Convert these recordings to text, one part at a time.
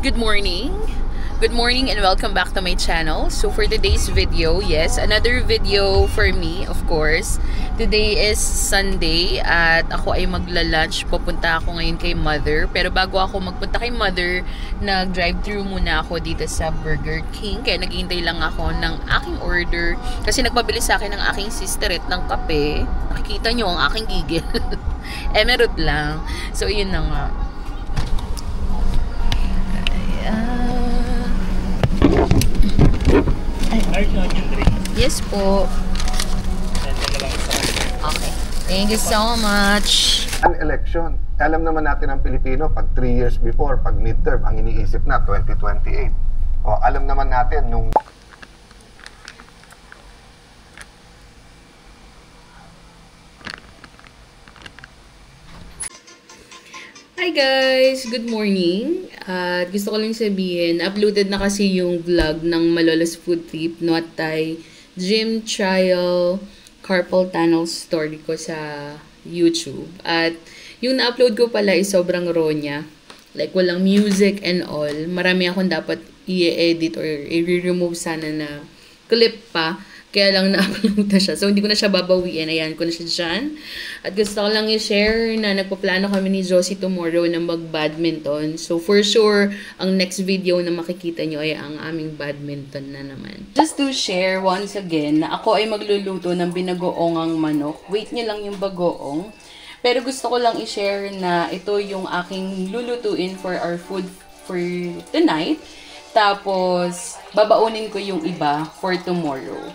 good morning. Good morning and welcome back to my channel. So for today's video, yes, another video for me, of course. Today is Sunday at ako ay magla-lunch. Pupunta ako ngayon kay Mother. Pero bago ako magpunta kay Mother, nag-drive-thru muna ako dito sa Burger King. Kaya naghihintay lang ako ng aking order. Kasi nagpabili sa akin ng aking sisterette ng kape. Nakikita nyo ang aking gigil. Emerald lang. So yun na nga. Yes po. Okay. Thank you so much. An election. Alam naman natin ang Pilipino, pag 3 years before, pag midterm, ang iniisip na 2028. O, alam naman natin nung Hi guys! Good morning! At gusto ko lang sabihin, uploaded na kasi yung vlog ng Malola's Food Trip, Nuat Thai, Gym Trial, Carpal Tunnel story ko sa YouTube. At yung na-upload ko pala is sobrang raw niya. Like walang music and all. Marami akong dapat i-edit or i-remove sana na clip pa. Kaya lang na-upload na siya. So, hindi ko na siya babawiin. Ayan ko na siya dyan. At gusto ko lang i-share na nagpaplano kami ni Josie tomorrow na mag-badminton. So, for sure, ang next video na makikita nyo ay ang aming badminton na naman. Just to share once again na ako ay magluluto ng binagoongang manok. Wait nyo lang yung bagoong. Pero gusto ko lang i-share na ito yung aking lulutuin for our food for tonight. Tapos, babaunin ko yung iba for tomorrow.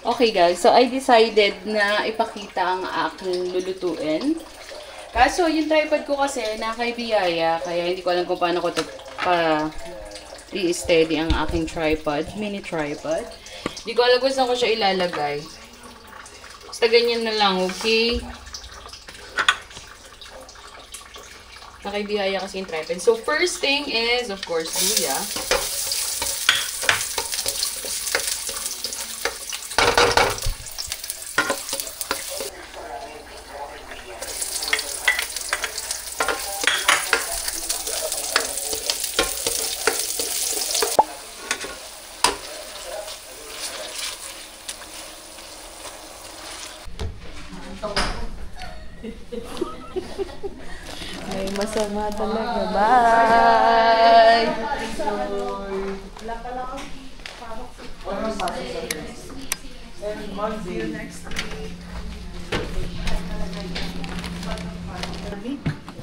Okay guys, so I decided na ipakita ang aking lulutuin. Kaso yung tripod ko kasi nakaibiyaya, kaya hindi ko alam kung paano ko ito i-steady ang aking tripod, mini tripod. Hindi ko alam kung saan ko siya ilalagay. Basta ganyan na lang, okay? Nakaibiyaya kasi yung tripod. So first thing is, of course, luya. Ay, masama talaga. Bye! See you next week.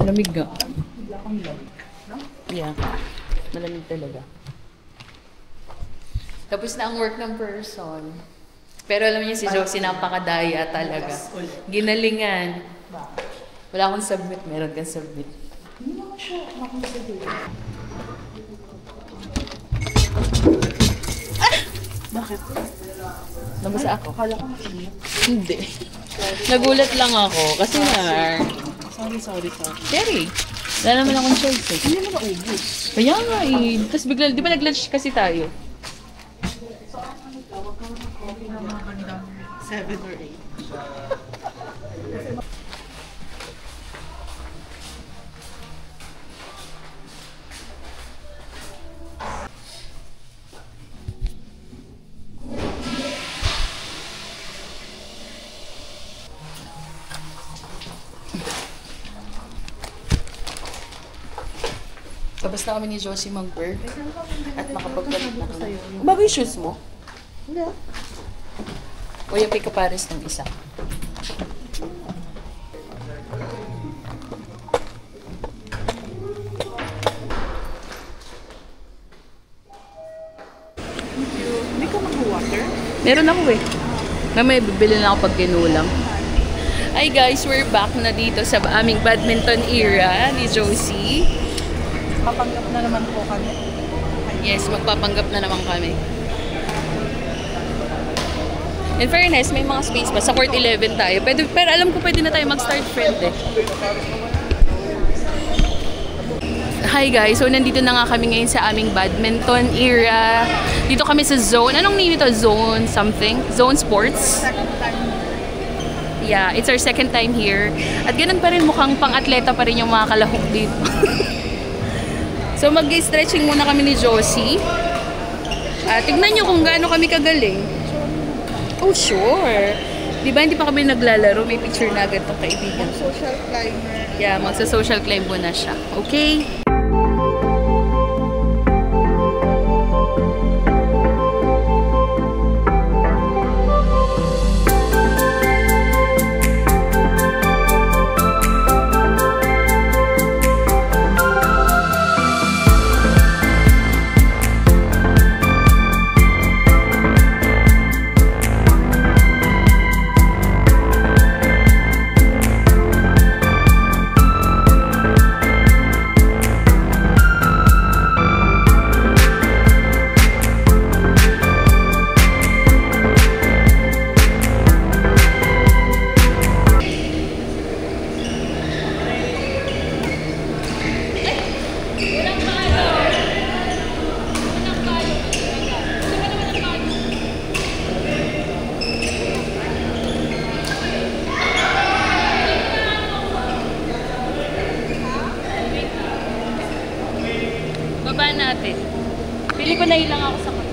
Malamig nga. Yeah. Malamig talaga. Tapos na ang work ng person. Pero alam niyo si Josie, napakadaya talaga. Ginalingan. Wala akong submit, meron kang submit. Hindi naman siya makasubmit. Bakit? Nabasa ako. Kala ko makasubmit. Hindi. Nagulat lang ako. Kasi na... Sorry. Sorry. Wala naman akong choice eh. Hindi naman naubos. Kaya nga eh. Tapos bigla, di ba nag-lunch kasi tayo? So, ano ka? Huwag kang coffee na mga kanilang 7 or 8. Tapos na kami ni Josie mag-work at makapagpalit na kami. Bago yung shoes mo? Hindi. O yung pick-up pares ng isa? Hindi ka mag-water? Meron ako eh. Mamaya bibili na ako pag ginulang. Hi guys, we're back na dito sa aming badminton era ni Josie. Papanggap na naman po kami. Yes, magpapanggap na naman kami. In fairness, may mga space pa. Sa court 11 tayo. Pero alam ko pwede na tayo mag-start friend eh. Hi guys, so nandito na nga kami ngayon sa aming badminton era. Dito kami sa zone. Anong name ito? Zone something? Zone Sports? Yeah, it's our second time here. At ganun pa rin, mukhang pang-atleta pa rin yung mga kalahok dito. So, mag-stretching muna kami ni Josie. Tignan nyo kung gaano kami kagaling. Oh, sure. Di ba hindi pa kami naglalaro? May picture na agad itong kaibigan. Social climber. Yeah, magsa-social climb muna siya. Okay? Baba natin. Pili ko na ilang ako sa kanya.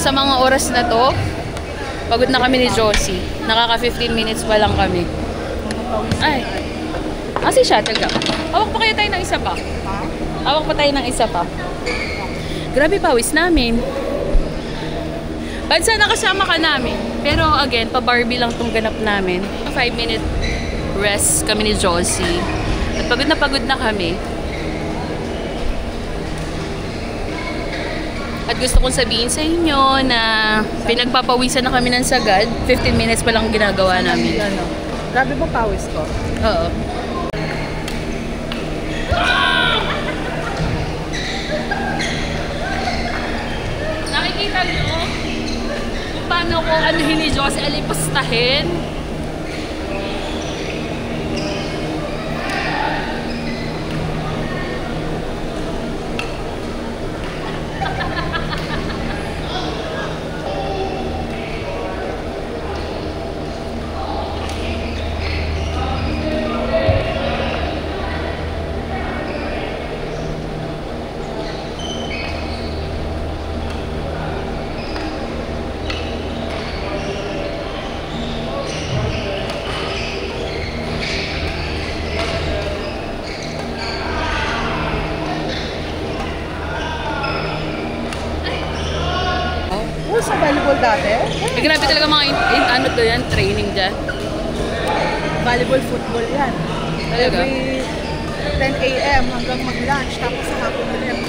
Sa mga oras na to, pagod na kami ni Josie. Nakaka 15 minutes pa lang kami. Ay. Kasi siya, taga. Hawak pa kaya tayo ng isa pa? Hawak pa tayo ng isa pa. Grabe pawis namin. Ba't sana kasama ka namin? Pero again, pa-Barbie lang tong ganap namin. 5-minute rest kami ni Josie. At pagod na kami. At gusto kong sabihin sa inyo na pinagpapawisan na kami ng sagad. 15 minutes pa lang ginagawa namin. Ano? Grabe ba pawis ko? Oo. Nakikita niyo kung paano ko anuhin ni Josie alipustahin? Sa volleyball dati? Grabe talaga mga ano to yan, training dyan. Volleyball football yan. Talaga? Every 10 a.m. hanggang mag-lunch, tapos sa hapon ulit.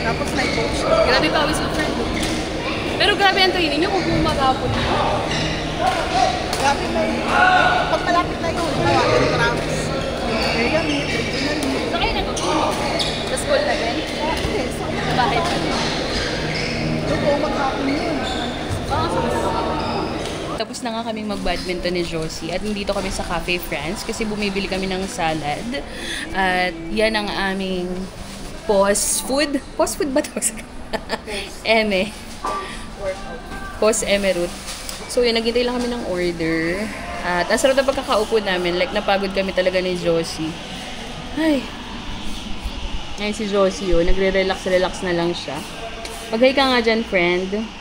Tapos may coach. Grabe pawis ng friend. Pero grabe ang training nyo kung bumagapon. Grabe may, pag malapit na yun, tawagan trams. Area meet, regional meet. So kayo nag-uulog? Sa school na din? Hindi, sa Bahay pa din. totoo maghapon yun. Tapos na nga kaming mag-badminton ni Josie at nandito kami sa Cafe France kasi bumibili kami ng salad. At yan ang aming post-food. Post-food ba ito? Eme. Post-eme route. So yun, naghintay lang kami ng order. At ang sarap na pagkakaupo namin. Like, napagod kami talaga ni Josie. Ay. Ngayon si Josie yun, nagre-relax na lang siya. Mag-hi ka nga dyan, friend.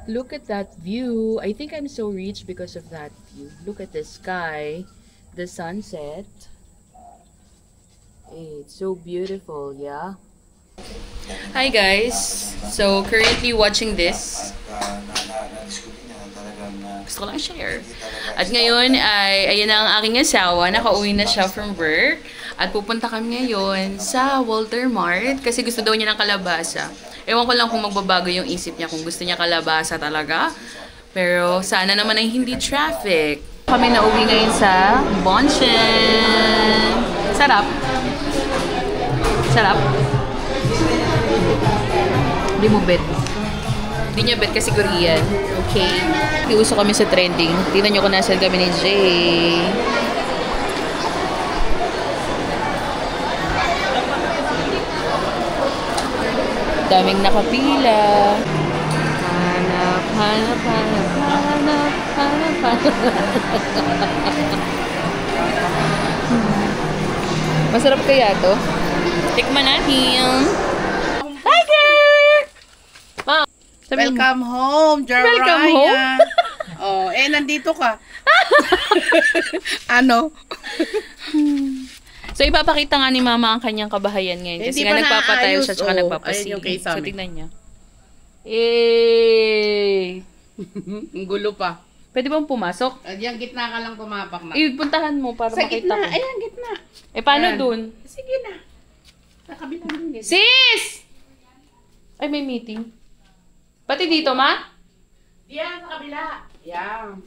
Look at that view. I think I'm so rich because of that view. Look at the sky, the sunset. Hey, it's so beautiful, yeah? Hi guys! So, currently watching this. Gusto ko lang share. At ngayon ay, ayan na ang aking asawa. Nakauwi na siya from work. At pupunta kami ngayon sa Walter Mart kasi gusto daw niya ng kalabasa. Ewan ko lang kung magbabago yung isip niya kung gusto niya kalabasa talaga. Pero sana naman ay hindi traffic. Kami nauwi ngayon sa Bonchen. Sarap. Sarap. Hindi mo bet. Hindi niya bet kasi Korean. Okay. Iuso kami sa trending. Tingnan niyo kung nasan kami ni Jay. Daming nakapila. Hanap, hanap, hanap, hanap, hanap, hanap. Masarap kaya to? Tikman natin. Hi, girl! Mom, Welcome home, Jaraya. Welcome home? Oh, nandito ka. Ano? So, ipapakita nga ni Mama ang kanyang kabahayan ngayon. Kasi Hindi nga pa nagpapatayo naayos. siya tsaka Oh, nagpapasili. ayun yung case So, amin. tignan niya. Eh! Ang gulo pa. Pwede bang pumasok? Yung gitna ka lang pumapak na. Puntahan mo para Sa makita gitna. ko. Ayan, gitna. Eh, paano Ayan. dun? Sige na. Sa kabilang linis. Sis! Ay, may meeting. Pati dito, Ma? Yan, sa kabila. Yan.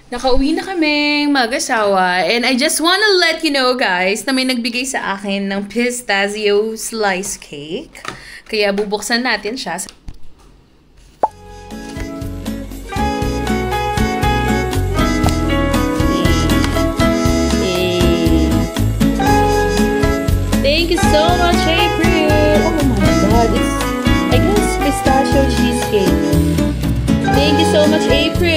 Nakauwi na kaming mag-asawa and I just wanna let you know guys na may nagbigay sa akin ng pistachio slice cake. Kaya bubuksan natin siya. Thank you so much, April! Oh my God, it's, I guess, pistachio cheesecake. Thank you so much, April!